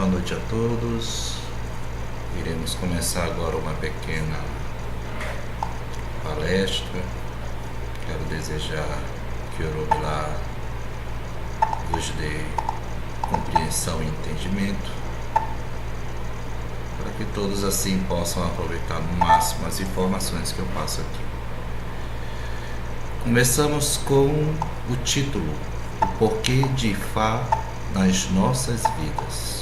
Boa noite a todos. Iremos começar agora uma pequena palestra. Quero desejar que Oromilá vos dê compreensão e entendimento, para que todos assim possam aproveitar no máximo as informações que eu passo aqui. Começamos com o título: O porquê de Ifá nas nossas vidas.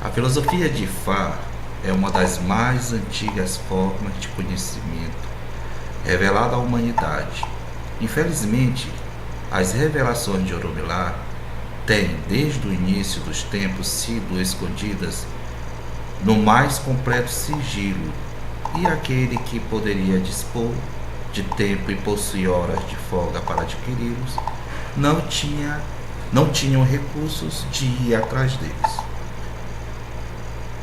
A filosofia de Ifá é uma das mais antigas formas de conhecimento revelada à humanidade. Infelizmente, as revelações de Oromilá têm, desde o início dos tempos, sido escondidas no mais completo sigilo, e aquele que poderia dispor de tempo e possuir horas de folga para adquiri-los não tinham recursos de ir atrás deles.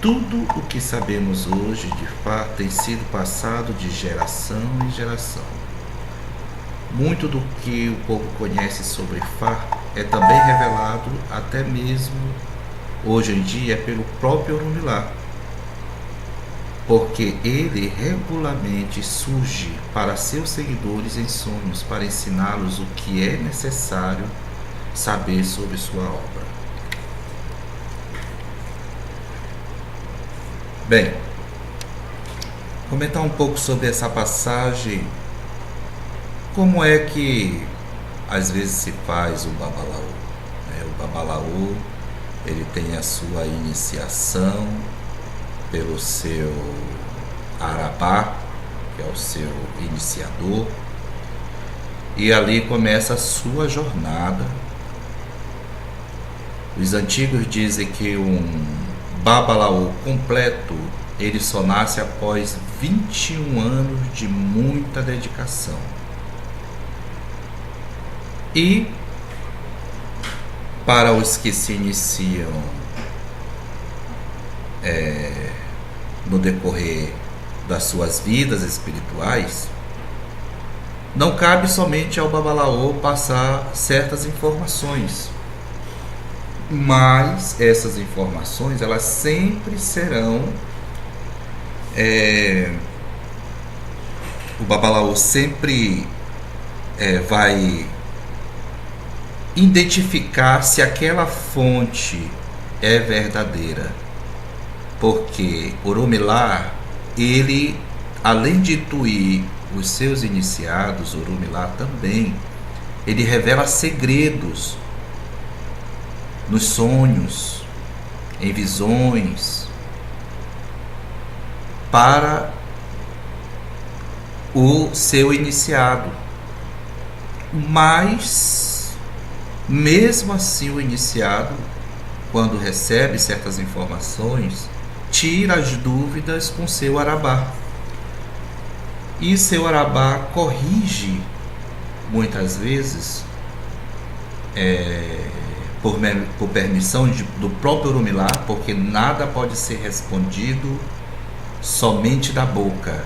Tudo o que sabemos hoje de Ifá tem sido passado de geração em geração. Muito do que o povo conhece sobre Ifá é também revelado até mesmo hoje em dia pelo próprio Oromilá, porque ele regularmente surge para seus seguidores em sonhos para ensiná-los o que é necessário saber sobre sua obra. Bem, comentar um pouco sobre essa passagem. Como é que às vezes se faz o babalaô? O babalaô, ele tem a sua iniciação pelo seu arabá, que é o seu iniciador, e ali começa a sua jornada. Os antigos dizem que um babalaô completo, ele só nasce após 21 anos de muita dedicação. E para os que se iniciam no decorrer das suas vidas espirituais, não cabe somente ao babalaô passar certas informações, mas essas informações elas sempre serão o babalaô sempre vai identificar se aquela fonte é verdadeira, porque Oromilá, ele, além de intuir os seus iniciados, Oromilá também, ele revela segredos nos sonhos, em visões, para o seu iniciado. Mas, mesmo assim, o iniciado, quando recebe certas informações, tira as dúvidas com seu arabá. E seu arabá corrige, muitas vezes, por permissão do próprio Oromilá, porque nada pode ser respondido somente da boca,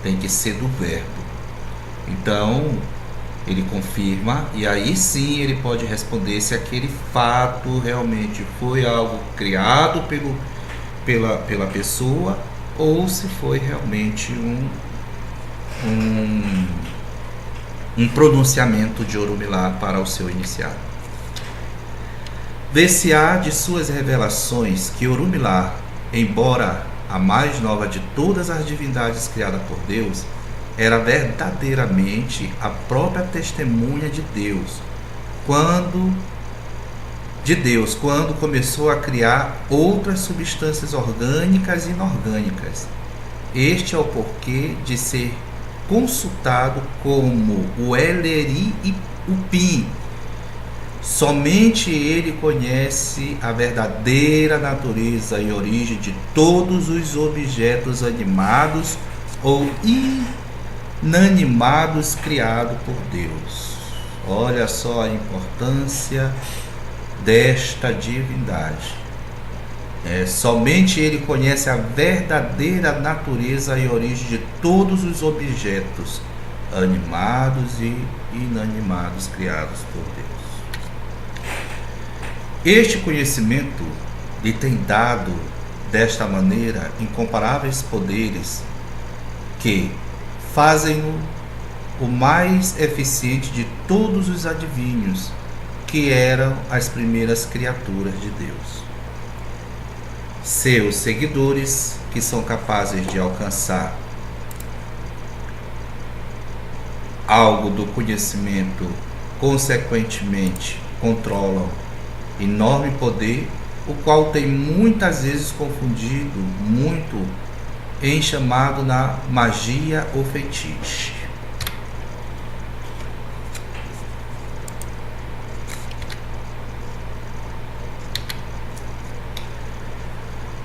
tem que ser do verbo. Então, ele confirma, e aí sim ele pode responder se aquele fato realmente foi algo criado pela pessoa, ou se foi realmente um pronunciamento de Oromilá para o seu iniciado. Ver-se-á de suas revelações que Oromilá, embora a mais nova de todas as divindades criadas por Deus, era verdadeiramente a própria testemunha de Deus, quando começou a criar outras substâncias orgânicas e inorgânicas. Este é o porquê de ser consultado como o Eleri e o Pi. Somente ele conhece a verdadeira natureza e origem de todos os objetos animados ou inanimados criados por Deus. Olha só a importância desta divindade. Somente ele conhece a verdadeira natureza e origem de todos os objetos animados e inanimados criados por Deus. Este conhecimento lhe tem dado, desta maneira, incomparáveis poderes que fazem-no o mais eficiente de todos os adivinhos que eram as primeiras criaturas de Deus. Seus seguidores, que são capazes de alcançar algo do conhecimento, consequentemente controlam enorme poder, o qual tem muitas vezes confundido muito em chamado na magia ou feitiço.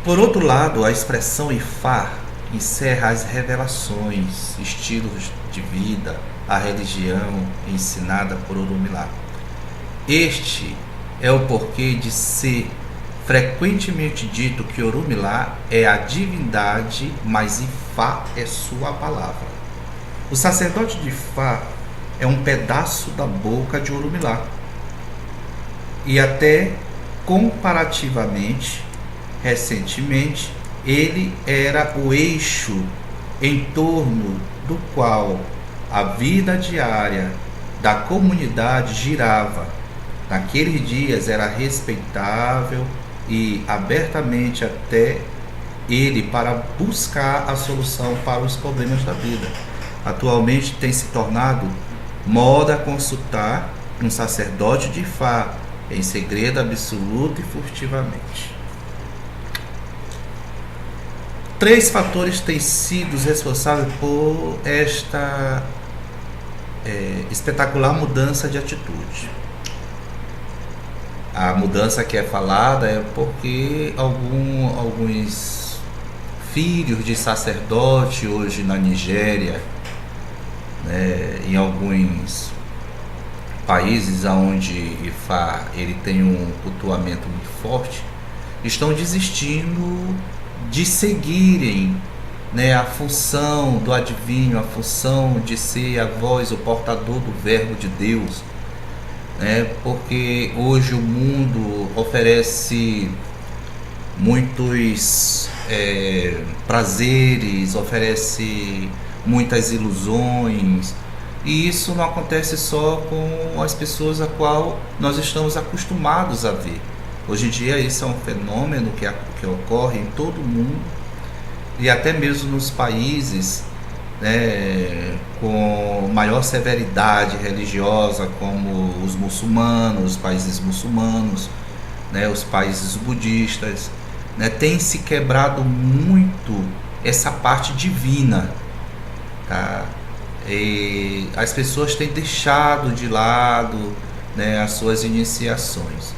Por outro lado, a expressão Ifá encerra as revelações, estilos de vida, a religião ensinada por Orunmila. Este é o porquê de ser frequentemente dito que Orunmila é a divindade, mas Ifá é sua palavra. O sacerdote de Ifá é um pedaço da boca de Orunmila. E até comparativamente, recentemente, ele era o eixo em torno do qual a vida diária da comunidade girava. Naqueles dias era respeitável e abertamente até ele para buscar a solução para os problemas da vida. Atualmente tem se tornado moda consultar um sacerdote de Ifá em segredo absoluto e furtivamente. 3 fatores têm sido responsáveis por esta espetacular mudança de atitude. A mudança que é falada é porque alguns filhos de sacerdote hoje na Nigéria, né, em alguns países onde Ifá ele tem um cultuamento muito forte, estão desistindo de seguirem, né, a função do adivinho, a função de ser a voz, o portador do verbo de Deus, né, porque hoje o mundo oferece muitos prazeres, oferece muitas ilusões, e isso não acontece só com as pessoas a qual nós estamos acostumados a ver. Hoje em dia isso é um fenômeno que ocorre em todo o mundo e até mesmo nos países, né, com maior severidade religiosa, como os muçulmanos, os países muçulmanos, né, os países budistas, né, tem se quebrado muito essa parte divina, tá? E as pessoas têm deixado de lado, né, as suas iniciações.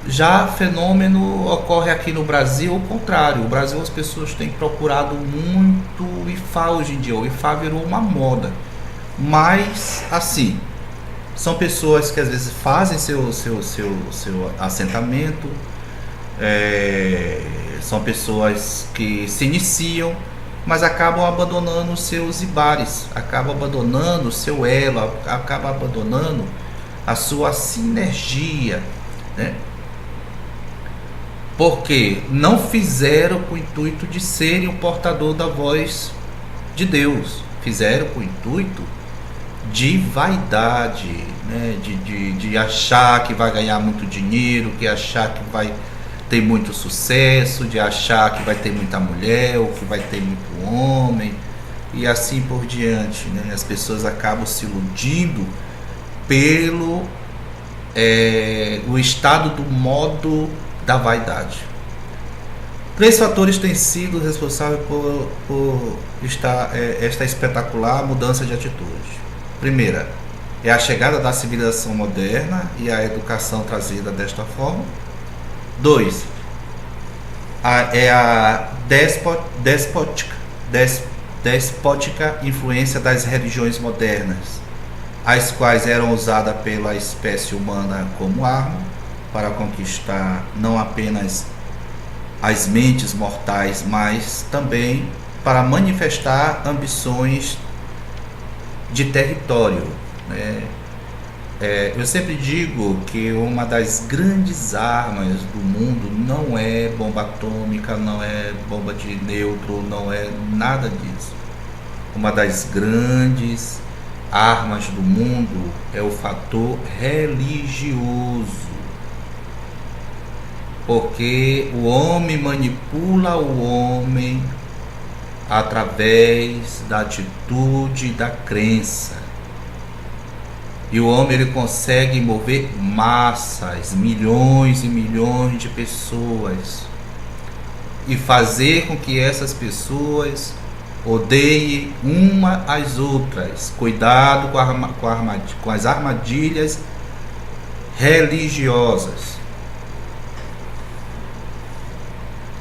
Já fenômeno ocorre aqui no Brasil, o contrário. No Brasil as pessoas têm procurado muito o Ifá hoje em dia. O Ifá virou uma moda. Mas, assim, são pessoas que às vezes fazem seu assentamento, são pessoas que se iniciam, mas acabam abandonando os seus ibares, acabam abandonando o seu elo, acabam abandonando a sua sinergia, né? Porque não fizeram com o intuito de serem o portador da voz de Deus, fizeram com o intuito de vaidade, né? de achar que vai ganhar muito dinheiro, que achar que vai ter muito sucesso, de achar que vai ter muita mulher ou que vai ter muito homem e assim por diante, né? As pessoas acabam se iludindo pelo o estado do modo da vaidade. 3 fatores têm sido responsáveis por esta espetacular mudança de atitude. Primeira, é a chegada da civilização moderna e a educação trazida desta forma. 2, é a despótica influência das religiões modernas, as quais eram usadas pela espécie humana como arma para conquistar não apenas as mentes mortais, mas também para manifestar ambições de território, né? Eu sempre digo que uma das grandes armas do mundo não é bomba atômica, não é bomba de neutro, não é nada disso. Uma das grandes armas do mundo é o fator religioso. Porque o homem manipula o homem através da atitude e da crença. E o homem ele consegue mover massas, milhões e milhões de pessoas e fazer com que essas pessoas odeiem uma às outras. Cuidado com as armadilhas religiosas.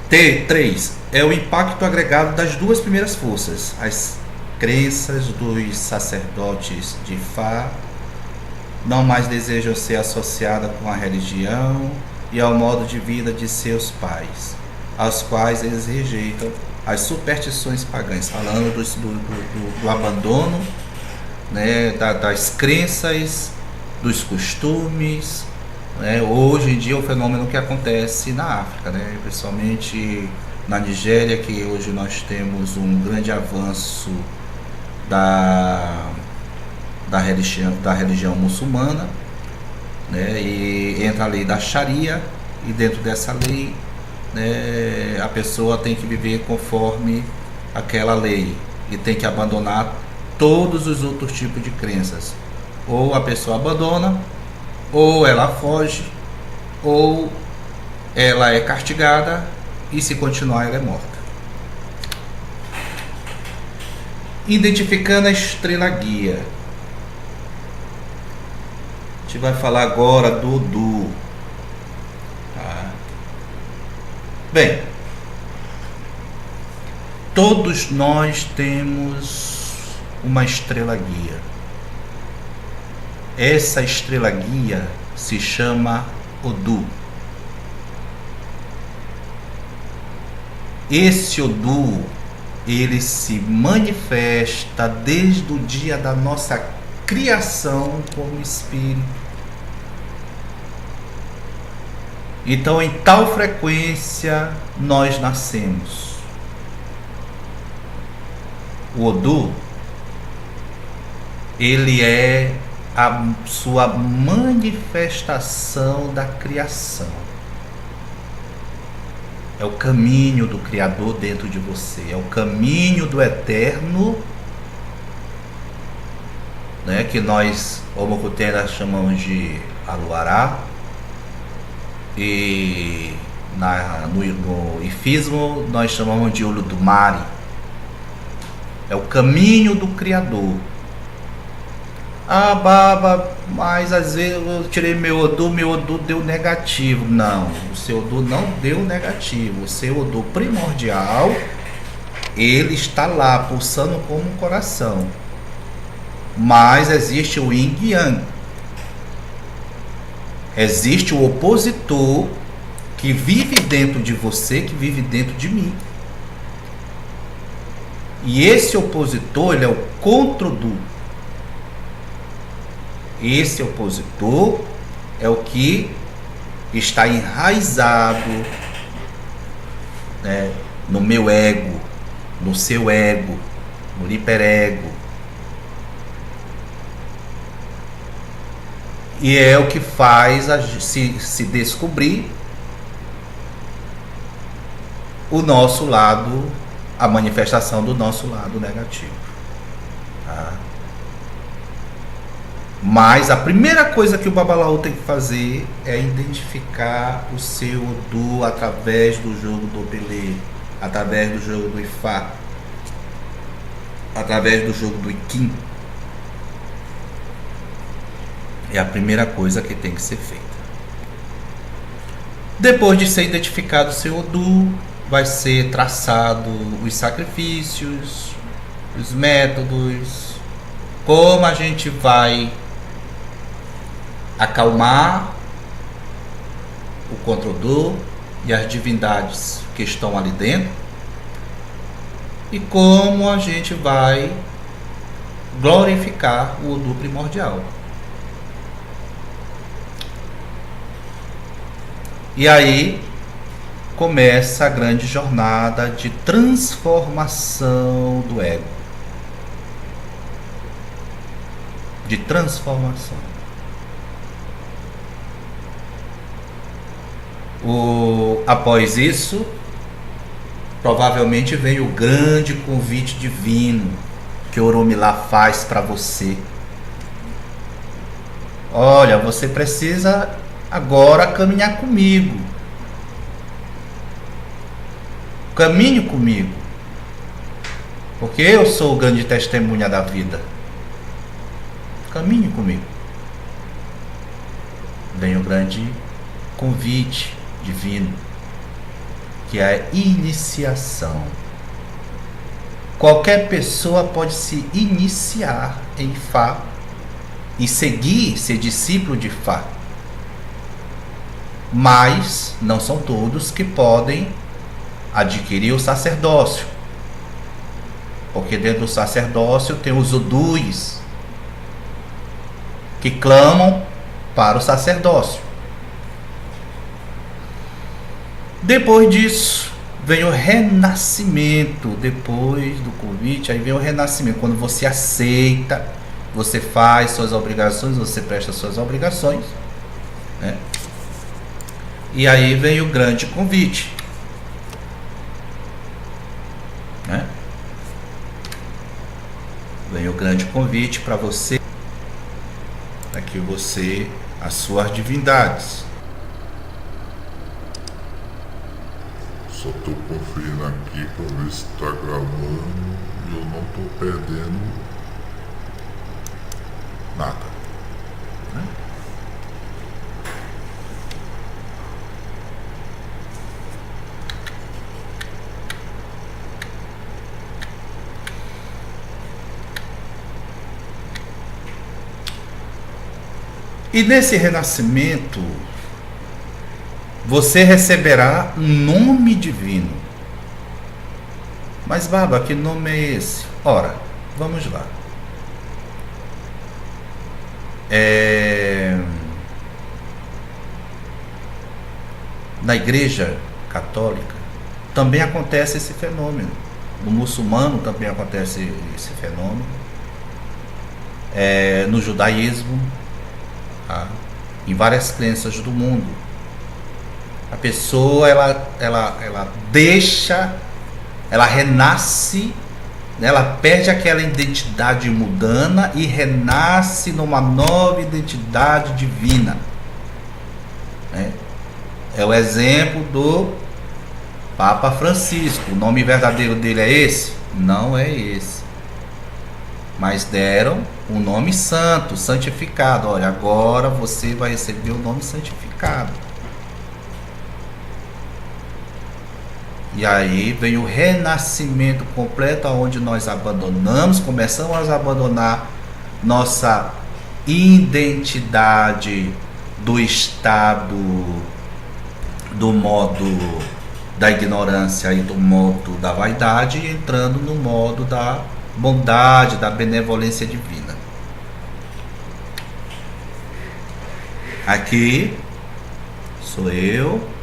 T3 é o impacto agregado das duas primeiras forças, as crenças dos sacerdotes de Fá não mais desejam ser associadas com a religião e ao modo de vida de seus pais, aos quais eles rejeitam as superstições pagãs, falando do abandono, né, das crenças, dos costumes. Hoje em dia o fenômeno que acontece na África, principalmente na Nigéria, que hoje nós temos um grande avanço da religião muçulmana, e entra a lei da Sharia, e dentro dessa lei, a pessoa tem que viver conforme aquela lei e tem que abandonar todos os outros tipos de crenças. Ou a pessoa abandona, ou ela foge, ou ela é castigada, e se continuar ela é morta. Identificando a estrela guia. A gente vai falar agora do Odu. Tá? Bem, todos nós temos uma estrela guia. Essa estrela guia se chama Odu. Esse Odu, ele se manifesta desde o dia da nossa criação como espírito. Então, em tal frequência nós nascemos. O Odu, ele é a sua manifestação da criação. É o caminho do Criador dentro de você, é o caminho do Eterno, que nós, Omokutera, chamamos de Aluará, e no Ifismo nós chamamos de Olodumare. É o caminho do Criador. Ah, Baba, mas às vezes eu tirei meu Odu deu negativo. Não, o seu Odu não deu negativo. O seu Odu primordial, ele está lá, pulsando como um coração. Mas existe o Yin e Yang. Existe o opositor que vive dentro de você, que vive dentro de mim. E esse opositor, ele é o contra-Odu. Esse opositor é o que está enraizado, no meu ego, no seu ego, no hiperego. E é o que faz se descobrir o nosso lado, a manifestação do nosso lado negativo. Tá? Mas a primeira coisa que o Babalaô tem que fazer é identificar o seu Odu através do jogo do Obelê, através do jogo do Ifá, através do jogo do Iquim. É a primeira coisa que tem que ser feita. Depois de ser identificado o seu Odu, vai ser traçado os sacrifícios, os métodos, como a gente vai acalmar o controlador e as divindades que estão ali dentro, e como a gente vai glorificar o Odu primordial. E aí começa a grande jornada de transformação do ego. De transformação. Após isso, provavelmente vem o grande convite divino que Oromilá faz para você. Olha, você precisa agora caminhar comigo. Caminhe comigo. Porque eu sou o grande testemunha da vida. Caminhe comigo. Vem o grande convite divino, que é a iniciação. Qualquer pessoa pode se iniciar em Fá e seguir, ser discípulo de Fá. Mas não são todos que podem adquirir o sacerdócio. Porque dentro do sacerdócio tem os Odus que clamam para o sacerdócio. Depois disso, vem o renascimento. Depois do convite, aí vem o renascimento. Quando você aceita, você faz suas obrigações, você presta suas obrigações, né? E aí vem o grande convite, né? Vem o grande convite para você, para que você, as suas divindades. Só tô conferindo aqui pra ver se tá gravando e eu não tô perdendo nada, né? E nesse renascimento, você receberá um nome divino. Mas, Baba, que nome é esse? Ora, vamos lá. Na Igreja Católica também acontece esse fenômeno. No muçulmano também acontece esse fenômeno. No judaísmo, tá? Em várias crenças do mundo. A pessoa, ela deixa, ela renasce, né? Ela perde aquela identidade mundana e renasce numa nova identidade divina, né? É o exemplo do Papa Francisco. O nome verdadeiro dele é esse? Não é esse. Mas deram um nome santo, santificado. Olha, agora você vai receber o nome santificado. E aí vem o renascimento completo, onde nós abandonamos, começamos a abandonar nossa identidade do estado, do modo da ignorância e do modo da vaidade, entrando no modo da bondade, da benevolência divina. Aqui sou eu.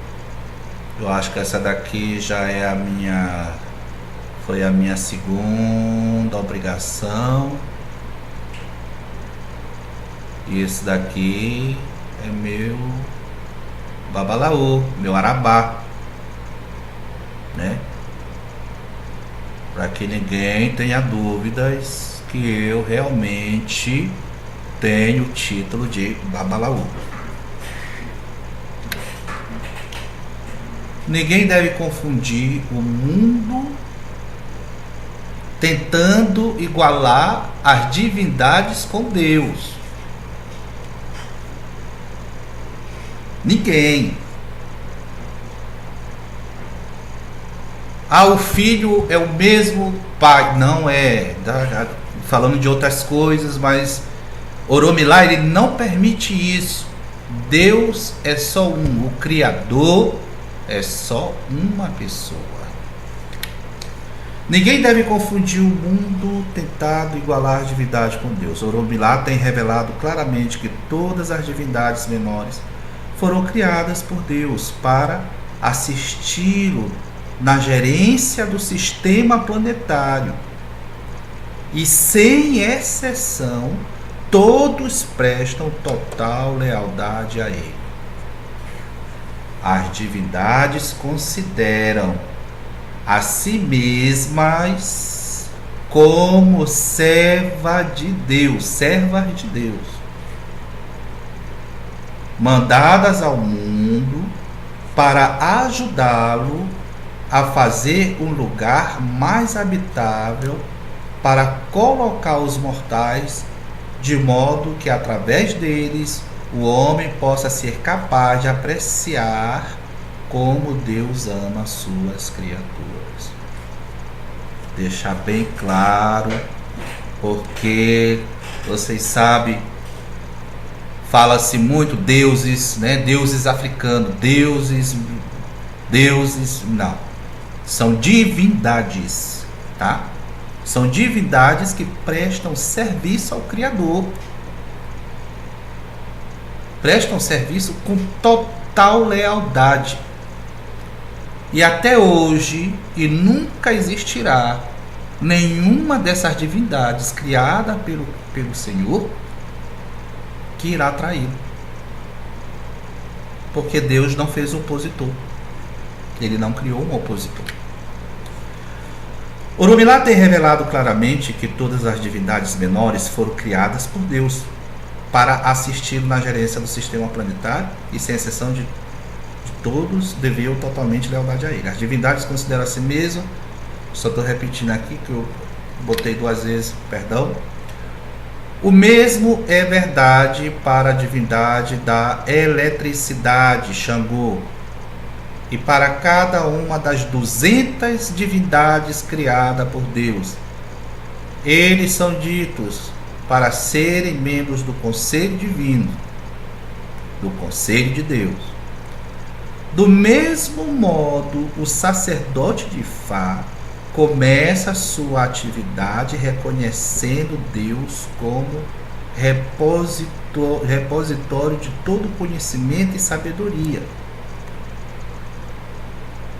Eu acho que essa daqui já é foi a minha segunda obrigação. E esse daqui é meu Babalaô, meu Arabá, né? Para que ninguém tenha dúvidas que eu realmente tenho o título de Babalaô. Ninguém deve confundir o mundo tentando igualar as divindades com Deus. Ninguém. O filho é o mesmo pai. Não é. Falando de outras coisas, mas Oromilá, ele não permite isso. Deus é só um. O Criador é só uma pessoa. Ninguém deve confundir o mundo tentado igualar a divindade com Deus. Oromilá tem revelado claramente que todas as divindades menores foram criadas por Deus para assisti-lo na gerência do sistema planetário. E, sem exceção, todos prestam total lealdade a ele. As divindades consideram a si mesmas como servas de Deus, mandadas ao mundo para ajudá-lo a fazer um lugar mais habitável para colocar os mortais, de modo que através deles o homem possa ser capaz de apreciar como Deus ama suas criaturas. Deixar bem claro, porque vocês sabem, fala-se muito deuses, né? Deuses africanos, deuses, não. São divindades, tá? São divindades que prestam serviço ao Criador. Prestam serviço com total lealdade. E até hoje, e nunca existirá, nenhuma dessas divindades criada pelo Senhor que irá traí-lo. Porque Deus não fez opositor. Ele não criou um opositor. Orumilá tem revelado claramente que todas as divindades menores foram criadas por Deus para assistir na gerência do sistema planetário e, sem exceção de todos, deviam totalmente lealdade a ele. As divindades consideram a si mesmas, só estou repetindo aqui que eu botei 2 vezes, perdão. O mesmo é verdade para a divindade da eletricidade, Xangô, e para cada uma das 200 divindades criadas por Deus. Eles são ditos para serem membros do Conselho Divino, do Conselho de Deus. Do mesmo modo, o sacerdote de Fá começa sua atividade reconhecendo Deus como repositório de todo conhecimento e sabedoria.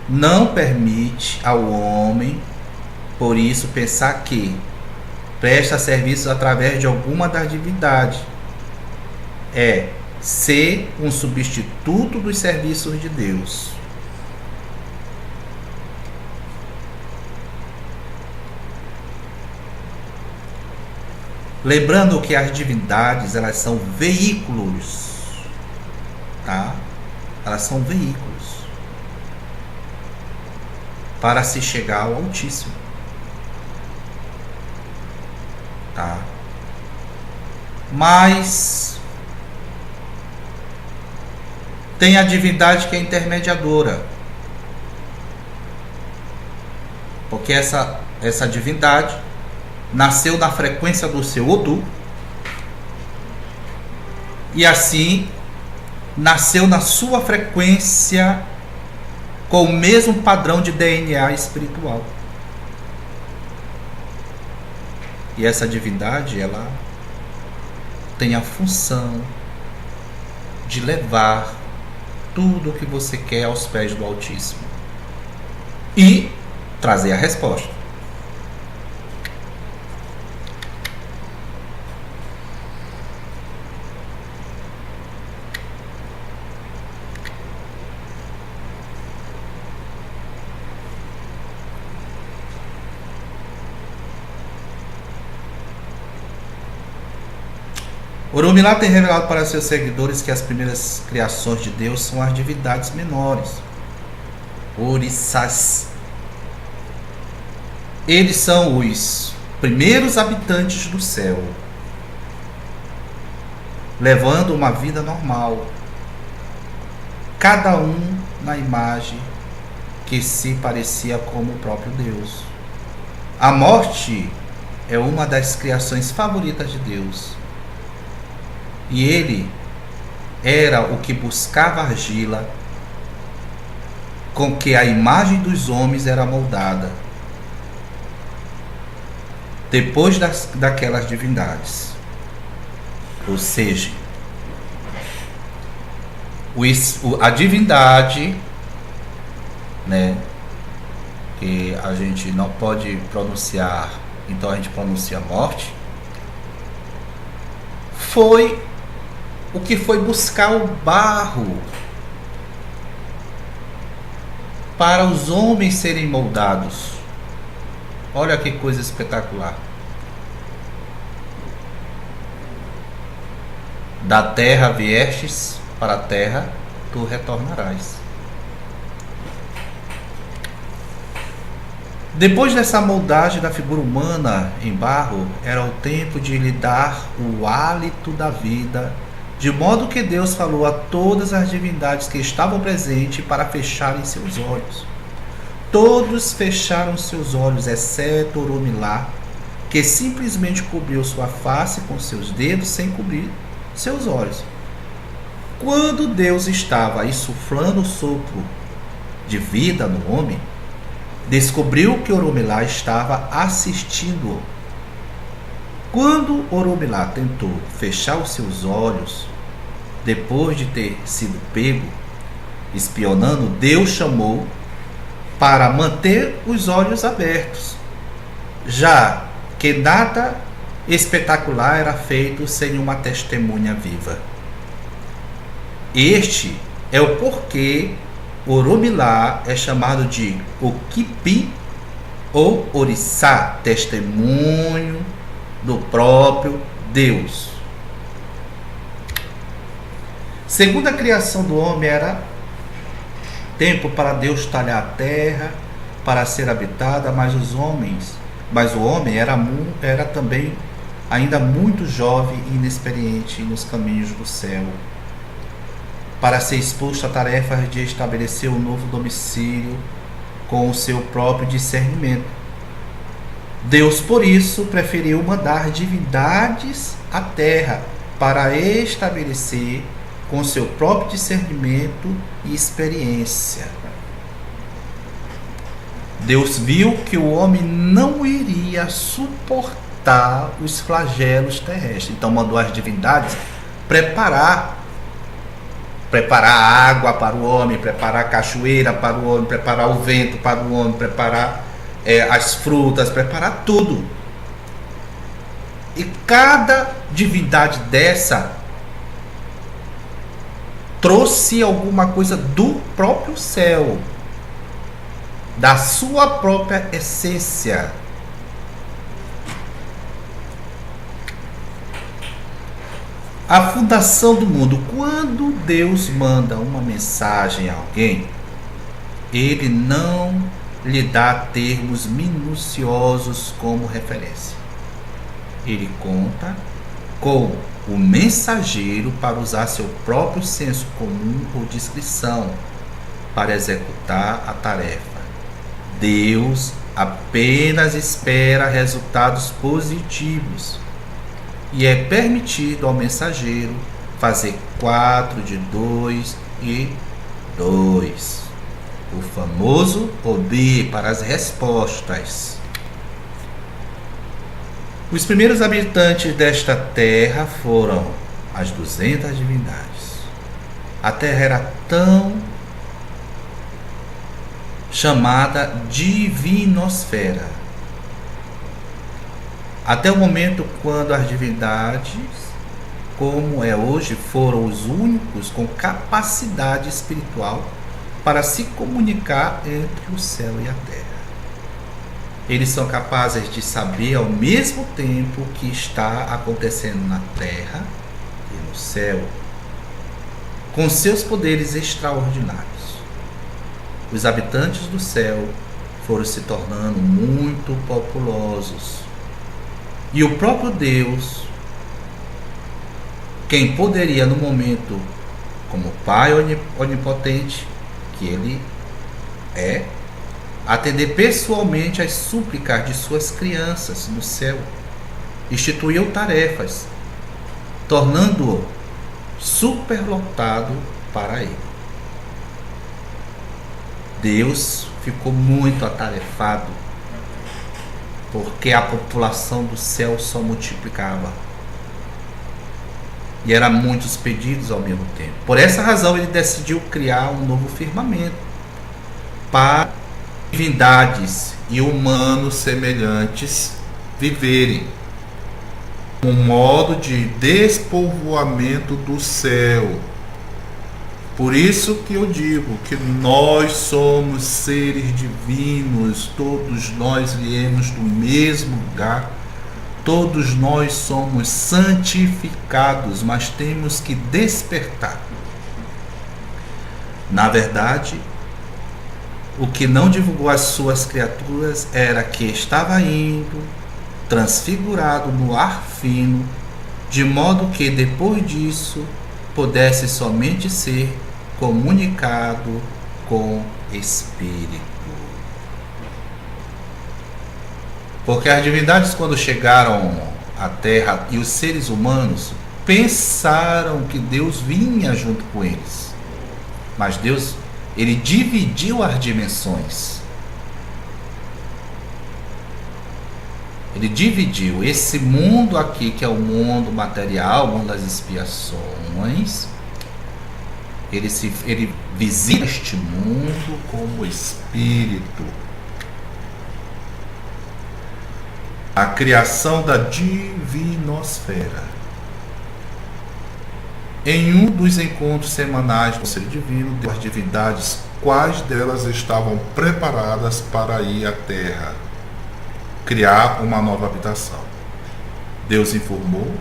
Não permite ao homem, por isso, pensar que presta serviços através de alguma das divindades. É ser um substituto dos serviços de Deus. Lembrando que as divindades, elas são veículos, tá? Elas são veículos para se chegar ao Altíssimo, tá? Mas tem a divindade que é intermediadora, porque essa divindade nasceu na frequência do seu Odu e assim nasceu na sua frequência com o mesmo padrão de DNA espiritual. E essa divindade, ela tem a função de levar tudo o que você quer aos pés do Altíssimo e trazer a resposta. Orumilá tem revelado para seus seguidores que as primeiras criações de Deus são as divindades menores, orixás. Eles são os primeiros habitantes do céu, levando uma vida normal, cada um na imagem que se parecia com o próprio Deus. A morte é uma das criações favoritas de Deus. E ele era o que buscava argila com que a imagem dos homens era moldada depois daquelas divindades. Ou seja, A divindade, né, que a gente não pode pronunciar, então a gente pronuncia morte, foi o que foi buscar o barro para os homens serem moldados. Olha que coisa espetacular. Da terra viestes, para a terra tu retornarás. Depois dessa moldagem da figura humana em barro, era o tempo de lhe dar o hálito da vida, de modo que Deus falou a todas as divindades que estavam presentes para fecharem seus olhos. Todos fecharam seus olhos, exceto Oromilá, que simplesmente cobriu sua face com seus dedos sem cobrir seus olhos. Quando Deus estava insuflando o sopro de vida no homem, descobriu que Oromilá estava assistindo-o. Quando Oromilá tentou fechar os seus olhos, depois de ter sido pego espionando, Deus chamou para manter os olhos abertos, já que nada espetacular era feito sem uma testemunha viva. Este é o porquê Oromilá é chamado de Okipi ou Orissá, testemunho do próprio Deus. Segundo a criação do homem, era tempo para Deus talhar a terra para ser habitada, mas o homem era também ainda muito jovem e inexperiente nos caminhos do céu, para ser exposto a tarefas de estabelecer um novo domicílio com o seu próprio discernimento. Deus, por isso, preferiu mandar divindades à terra para estabelecer com seu próprio discernimento e experiência. Deus viu que o homem não iria suportar os flagelos terrestres, então mandou as divindades preparar água para o homem, preparar cachoeira para o homem, preparar o vento para o homem, preparar as frutas, preparar tudo. E cada divindade dessa trouxe alguma coisa do próprio céu, da sua própria essência. A fundação do mundo. Quando Deus manda uma mensagem a alguém, ele não lhe dá termos minuciosos como referência. Ele conta com o mensageiro para usar seu próprio senso comum ou discrição para executar a tarefa. Deus apenas espera resultados positivos e é permitido ao mensageiro fazer 4 de 2 e 2. O famoso OB para as respostas. Os primeiros habitantes desta terra foram as 200 divindades. A terra era tão chamada divinosfera, até o momento quando as divindades, como é hoje, foram os únicos com capacidade espiritual para se comunicar entre o céu e a terra. Eles são capazes de saber ao mesmo tempo o que está acontecendo na terra e no céu, com seus poderes extraordinários. Os habitantes do céu foram se tornando muito populosos. E o próprio Deus, quem poderia no momento, como Pai onipotente, que Ele é, atender pessoalmente às súplicas de suas crianças no céu, instituiu tarefas, tornando-o superlotado para Ele. Deus ficou muito atarefado, porque a população do céu só multiplicava. E eram muitos pedidos ao mesmo tempo. Por essa razão ele decidiu criar um novo firmamento para divindades e humanos semelhantes viverem. Um modo de despovoamento do céu. Por isso que eu digo que nós somos seres divinos, todos nós viemos do mesmo lugar, todos nós somos santificados, mas temos que despertar. Na verdade, o que não divulgou às suas criaturas era que estava indo transfigurado no ar fino, de modo que depois disso pudesse somente ser comunicado com espírito. Porque as divindades, quando chegaram à Terra, e os seres humanos pensaram que Deus vinha junto com eles. Mas Deus, ele dividiu as dimensões. Ele dividiu esse mundo aqui, que é o mundo material, o mundo das expiações. Ele visita este mundo como espírito. A criação da divinosfera. Em um dos encontros semanais do Ser Divino, as divindades, quais delas estavam preparadas para ir à Terra, criar uma nova habitação. Deus informou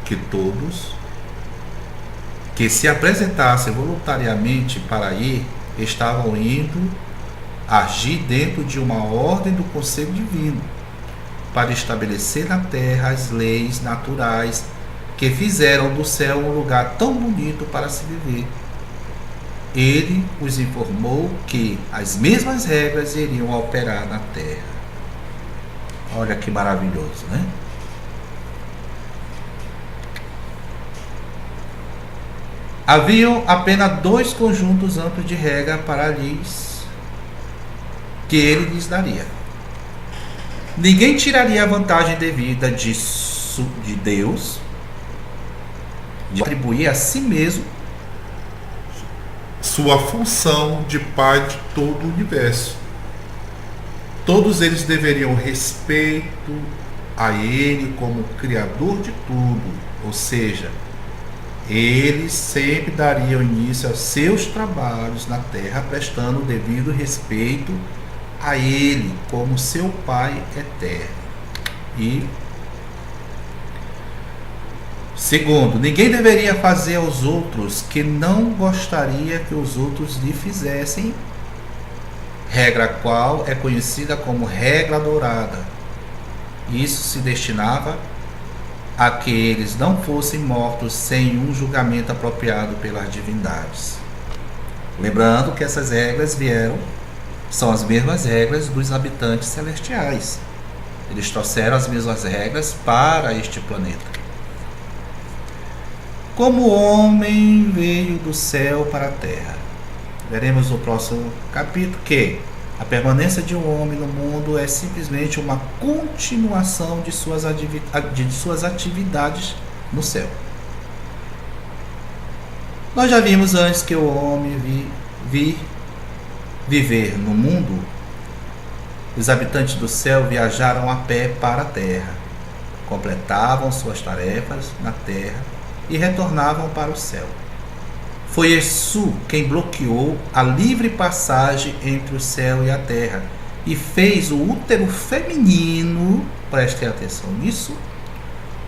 que todos que se apresentassem voluntariamente para ir, estavam indo agir dentro de uma ordem do Conselho Divino, para estabelecer na Terra as leis naturais que fizeram do céu um lugar tão bonito para se viver. Ele os informou que as mesmas regras iriam operar na Terra. Olha que maravilhoso, né? Haviam apenas 2 conjuntos amplos de regra para lhes que ele lhes daria. Ninguém tiraria a vantagem devida de Deus, de atribuir a si mesmo sua função de Pai de todo o universo. Todos eles deveriam respeito a Ele como Criador de tudo, ou seja, eles sempre dariam início aos seus trabalhos na Terra, prestando o devido respeito a Ele como seu Pai eterno. E segundo, ninguém deveria fazer aos outros que não gostaria que os outros lhe fizessem, regra qual é conhecida como regra dourada. Isso se destinava a que eles não fossem mortos sem um julgamento apropriado pelas divindades. Lembrando que essas regras são as mesmas regras dos habitantes celestiais. Eles trouxeram as mesmas regras para este planeta. Como o homem veio do céu para a terra. Veremos no próximo capítulo que a permanência de um homem no mundo é simplesmente uma continuação de suas atividades no céu. Nós já vimos antes que o homem viver no mundo. Os habitantes do céu viajaram a pé para a terra, completavam suas tarefas na terra e retornavam para o céu. Foi Exu quem bloqueou a livre passagem entre o céu e a terra e fez o útero feminino, prestem atenção nisso,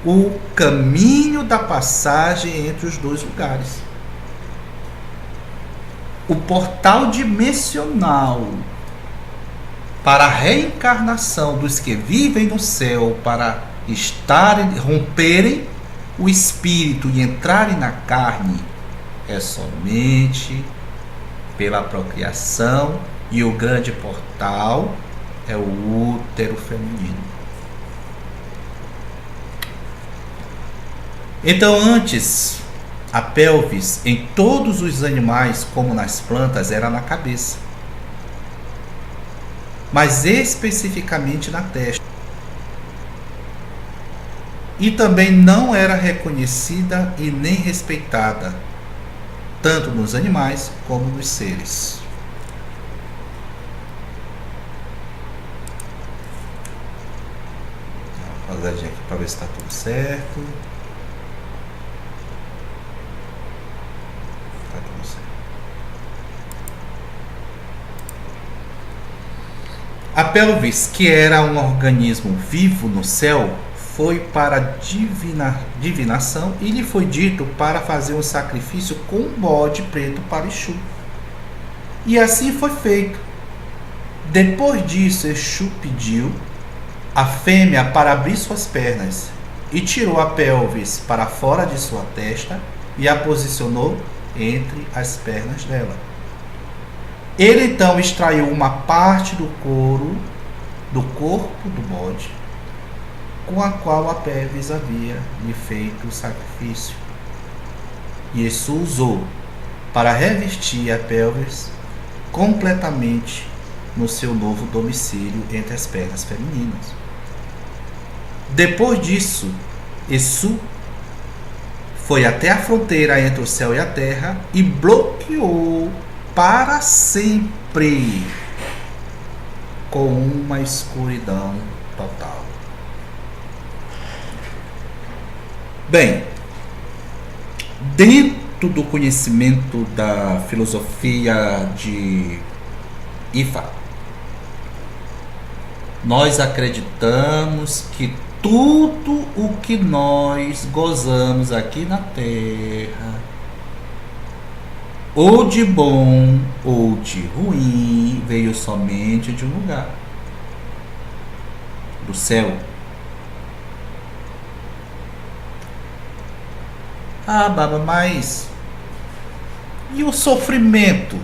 o caminho da passagem entre os dois lugares. O portal dimensional para a reencarnação dos que vivem no céu, para romperem o espírito e entrarem na carne, é somente pela procriação, e o grande portal é o útero feminino. Então, antes, a pelvis em todos os animais, como nas plantas, era na cabeça, mas especificamente na testa. e também não era reconhecida e nem respeitada, tanto nos animais como nos seres. Vou fazer aqui para ver se está tudo certo. Tá tudo certo. A pelvis, que era um organismo vivo no céu, foi para divinação e lhe foi dito para fazer um sacrifício com um bode preto para Exu. E assim foi feito. Depois disso, Exu pediu a fêmea para abrir suas pernas e tirou a pelvis para fora de sua testa e a posicionou entre as pernas dela. Ele então extraiu uma parte do couro do corpo do bode, com a qual a pelvis havia lhe feito o sacrifício, e isso usou para revestir a pelvis completamente no seu novo domicílio entre as pernas femininas. Depois disso, Exu foi até a fronteira entre o céu e a terra e bloqueou para sempre com uma escuridão total. Bem, dentro do conhecimento da filosofia de Ifa, nós acreditamos que tudo o que nós gozamos aqui na Terra, ou de bom ou de ruim, veio somente de um lugar, do céu. Ah, Baba, mas e o sofrimento?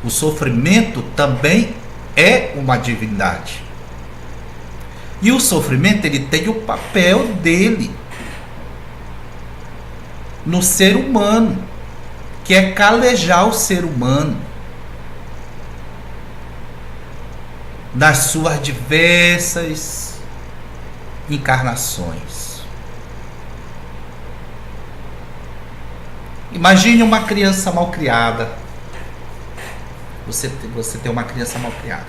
O sofrimento também é uma divindade. E o sofrimento, ele tem o papel dele no ser humano, que é calejar o ser humano nas suas diversas encarnações. Imagine uma criança mal criada. Você tem uma criança mal criada.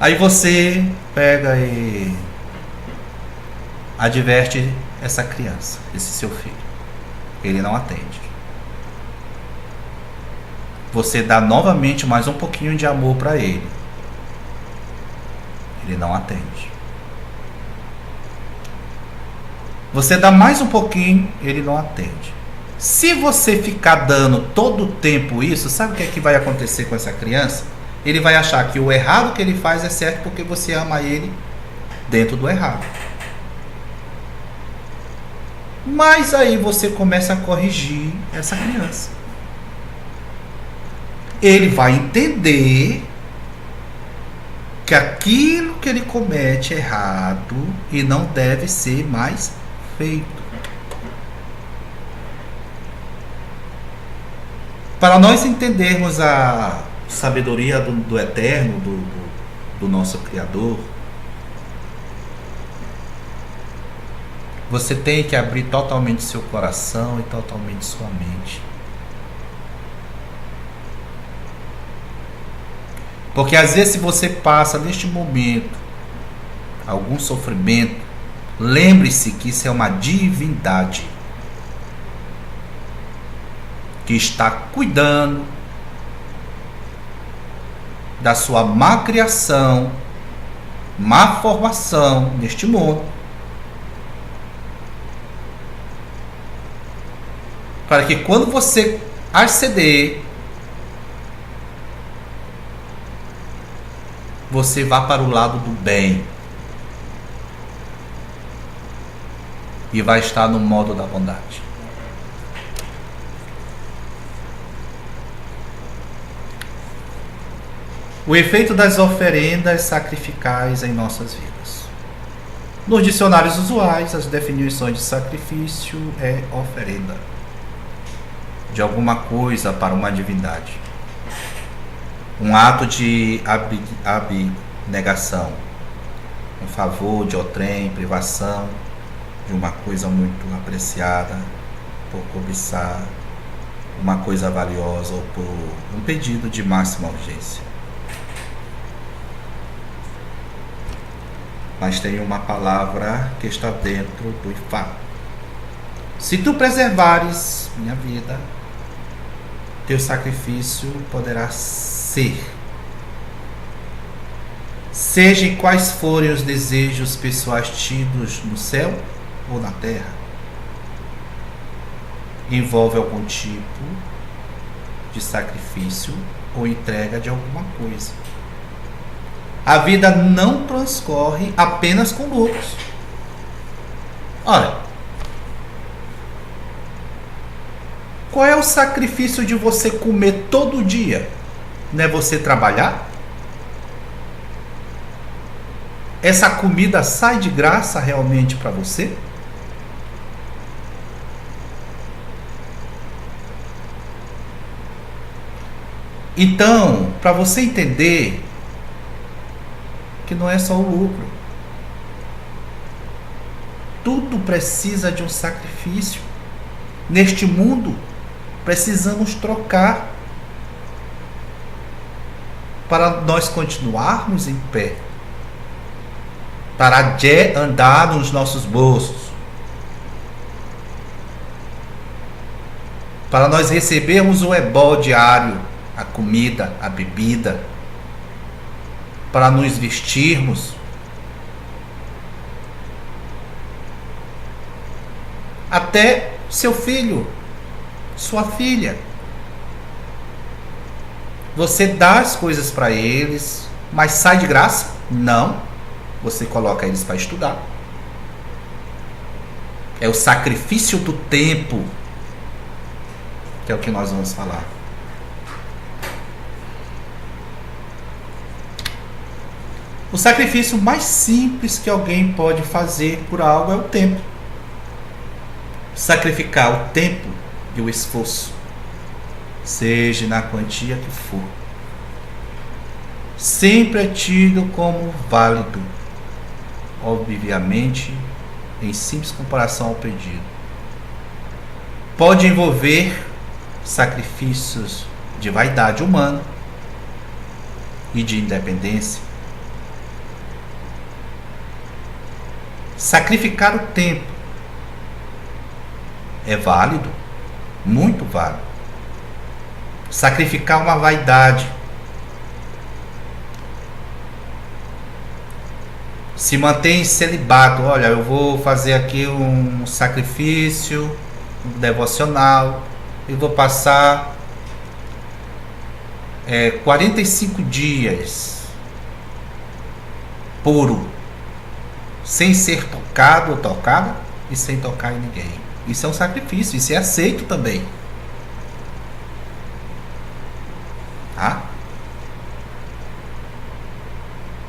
Aí você pega e adverte essa criança, esse seu filho. Ele não atende. Você dá novamente mais um pouquinho de amor para ele. Ele não atende. Você dá mais um pouquinho, ele não atende. Se você ficar dando todo o tempo isso, sabe o que é que vai acontecer com essa criança? Ele vai achar que o errado que ele faz é certo porque você ama ele dentro do errado. Mas aí você começa a corrigir essa criança. Ele vai entender que aquilo que ele comete é errado e não deve ser mais feito. Para nós entendermos a sabedoria do Eterno, do nosso Criador, você tem que abrir totalmente seu coração e totalmente sua mente. Porque às vezes, se você passa neste momento algum sofrimento, lembre-se que isso é uma divindade que está cuidando da sua má criação, má formação neste mundo, para que quando você ascender, você vá para o lado do bem e vai estar no modo da bondade. O efeito das oferendas sacrificais em nossas vidas. Nos dicionários usuais, as definições de sacrifício é oferenda de alguma coisa para uma divindade. Um ato de abnegação, em favor de outrem, privação de uma coisa muito apreciada, por cobiçar uma coisa valiosa ou por um pedido de máxima urgência. Mas tem uma palavra que está dentro do Ifá. Se tu preservares minha vida, teu sacrifício poderá ser, seja quais forem os desejos pessoais tidos no céu ou na terra, envolve algum tipo de sacrifício ou entrega de alguma coisa. A vida não transcorre apenas com lucros. Olha, qual é o sacrifício de você comer todo dia? Não é você trabalhar? Essa comida sai de graça realmente para você? Então, para você entender que não é só o lucro, tudo precisa de um sacrifício. Neste mundo, precisamos trocar para nós continuarmos em pé, para de andar nos nossos bolsos, para nós recebermos o ebó diário, a comida, a bebida, para nos vestirmos. Até seu filho, sua filha, você dá as coisas para eles, mas sai de graça? Não. Você coloca eles para estudar. É o sacrifício do tempo, que é o que nós vamos falar. O sacrifício mais simples que alguém pode fazer por algo é o tempo. Sacrificar o tempo e o esforço, seja na quantia que for, sempre é tido como válido, obviamente, em simples comparação ao pedido. Pode envolver sacrifícios de vaidade humana e de independência. Sacrificar o tempo é válido, muito válido. Sacrificar uma vaidade, se mantém em celibato. Olha, eu vou fazer aqui um sacrifício, um devocional, eu vou passar 45 dias puro, sem ser tocado ou tocada e sem tocar em ninguém. Isso é um sacrifício, isso é aceito também. Tá?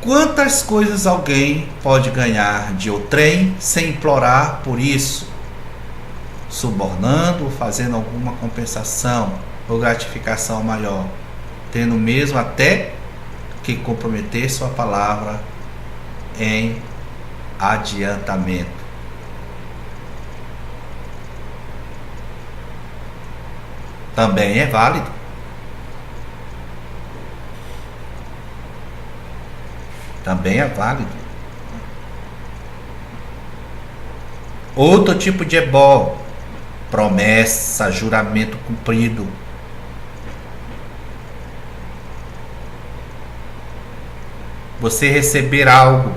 Quantas coisas alguém pode ganhar de outrem sem implorar por isso? Subornando ou fazendo alguma compensação ou gratificação maior, tendo mesmo até que comprometer sua palavra em adiantamento. Também é válido. Também é válido. Outro tipo de ebó, promessa, juramento cumprido. Você receber algo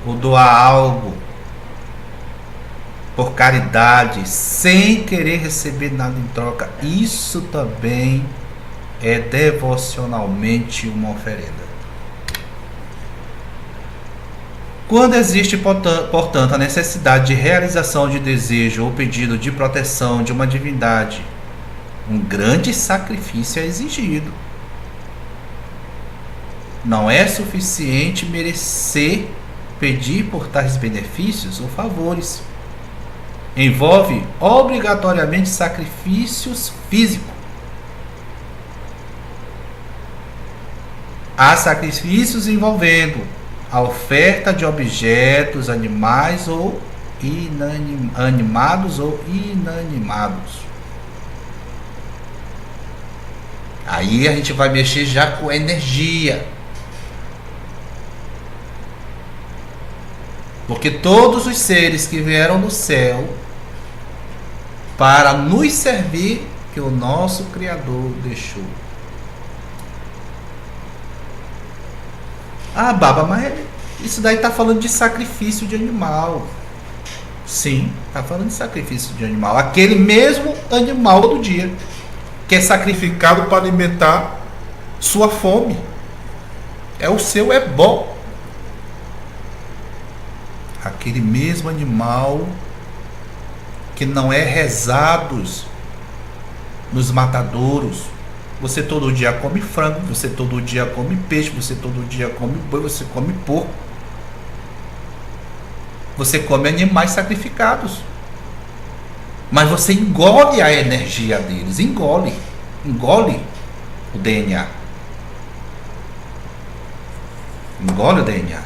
ou doar algo por caridade, sem querer receber nada em troca, isso também é devocionalmente uma oferenda. Quando existe, portanto, a necessidade de realização de desejo ou pedido de proteção de uma divindade, um grande sacrifício é exigido. Não é suficiente merecer pedir por tais benefícios ou favores. Envolve obrigatoriamente sacrifícios físicos. Há sacrifícios envolvendo a oferta de objetos, animais ou animados ou inanimados. Aí a gente vai mexer já com energia. Porque todos os seres que vieram do céu para nos servir, que o nosso Criador deixou. Ah, Baba, mas isso daí está falando de sacrifício de animal. Sim, está falando de sacrifício de animal. Aquele mesmo animal do dia, que é sacrificado para alimentar sua fome. É o seu ebó. Aquele mesmo animal que não é rezados nos matadouros. Você todo dia come frango, você todo dia come peixe, você todo dia come boi, você come porco. Você come animais sacrificados. Mas você engole a energia deles, engole o DNA. Engole o DNA.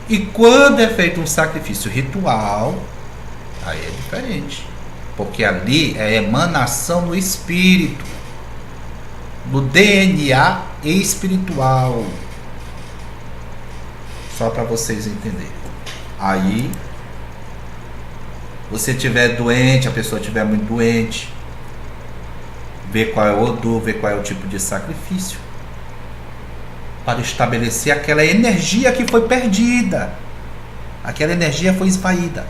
E quando é feito um sacrifício ritual, aí é diferente. Porque ali é a emanação do espírito, do DNA espiritual. Só para vocês entenderem. Aí, você estiver doente, a pessoa estiver muito doente, ver qual é o odor, ver qual é o tipo de sacrifício, para estabelecer aquela energia que foi perdida. Aquela energia foi esvaída.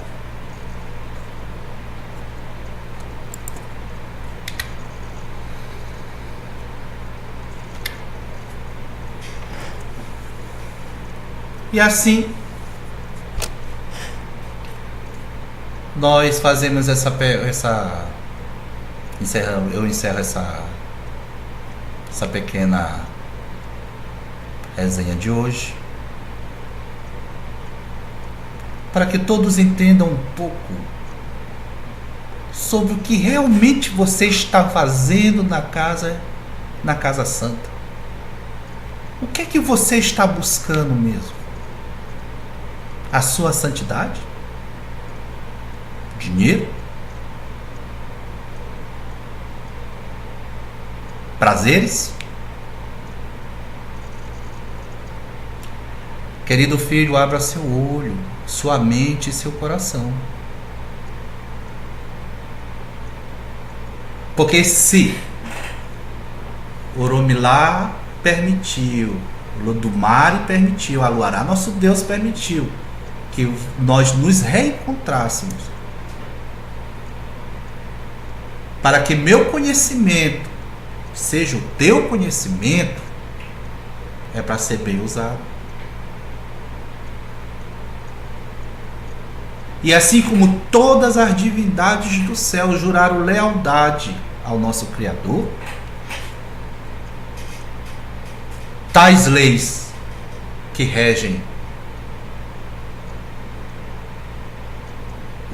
E assim, nós fazemos eu encerro essa pequena resenha de hoje, para que todos entendam um pouco sobre o que realmente você está fazendo na casa santa. O que é que você está buscando mesmo? A sua santidade? Dinheiro? Prazeres? Querido filho, abra seu olho, sua mente e seu coração. Porque se Oromilá permitiu, Lodumare permitiu, Aluará, nosso Deus permitiu que nós nos reencontrássemos, para que meu conhecimento seja o teu conhecimento, é para ser bem usado. E assim como todas as divindades do céu juraram lealdade ao nosso Criador, tais leis que regem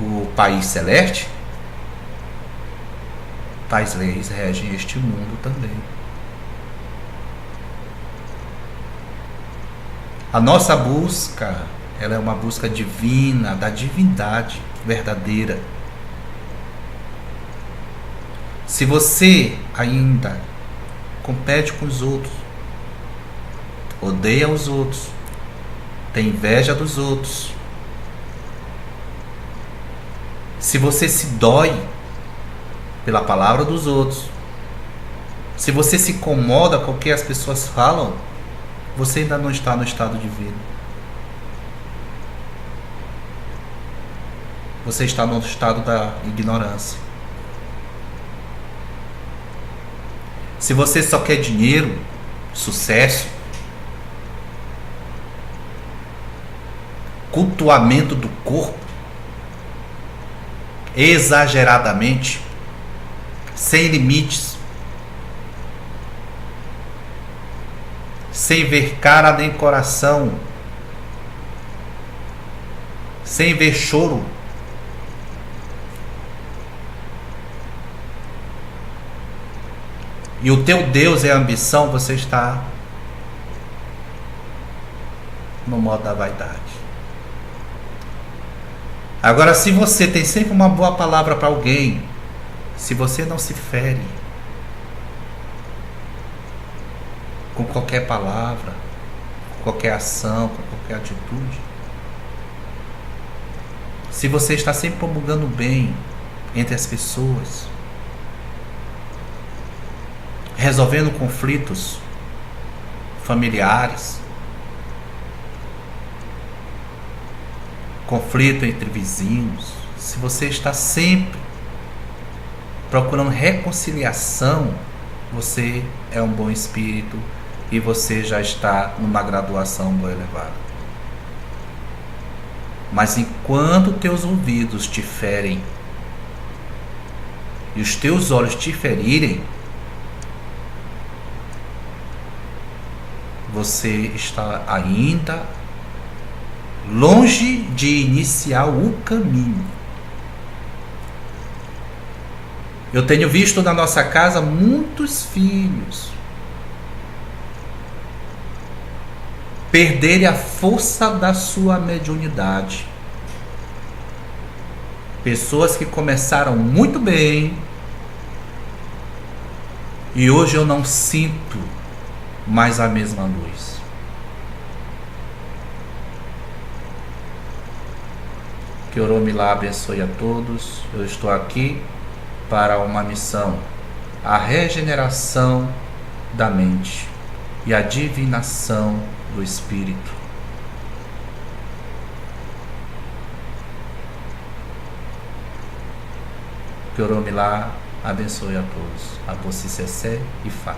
o país celeste, tais leis regem este mundo também. A nossa busca, ela é uma busca divina, da divindade verdadeira. Se você ainda compete com os outros, odeia os outros, tem inveja dos outros, se você se dói pela palavra dos outros, se você se incomoda com o que as pessoas falam, você ainda não está no estado divino. Você está no estado da ignorância. Se você só quer dinheiro, sucesso, cultuamento do corpo, exageradamente, sem limites, sem ver cara nem coração, sem ver choro, e o teu Deus é a ambição, você está no modo da vaidade. Agora, se você tem sempre uma boa palavra para alguém, se você não se fere com qualquer palavra, com qualquer ação, com qualquer atitude, se você está sempre promulgando o bem entre as pessoas, resolvendo conflitos familiares, conflito entre vizinhos, se você está sempre procurando reconciliação, você é um bom espírito e você já está numa graduação boa elevada. Mas enquanto teus ouvidos te ferem e os teus olhos te ferirem, você está ainda longe de iniciar o caminho. Eu tenho visto na nossa casa muitos filhos perderem a força da sua mediunidade. Pessoas que começaram muito bem e hoje eu não sinto mais a mesma luz. Que Oromilá abençoe a todos. Eu estou aqui para uma missão: a regeneração da mente e a divinação do espírito. Que Oromilá abençoe a todos. A Boci Cessé e Fá.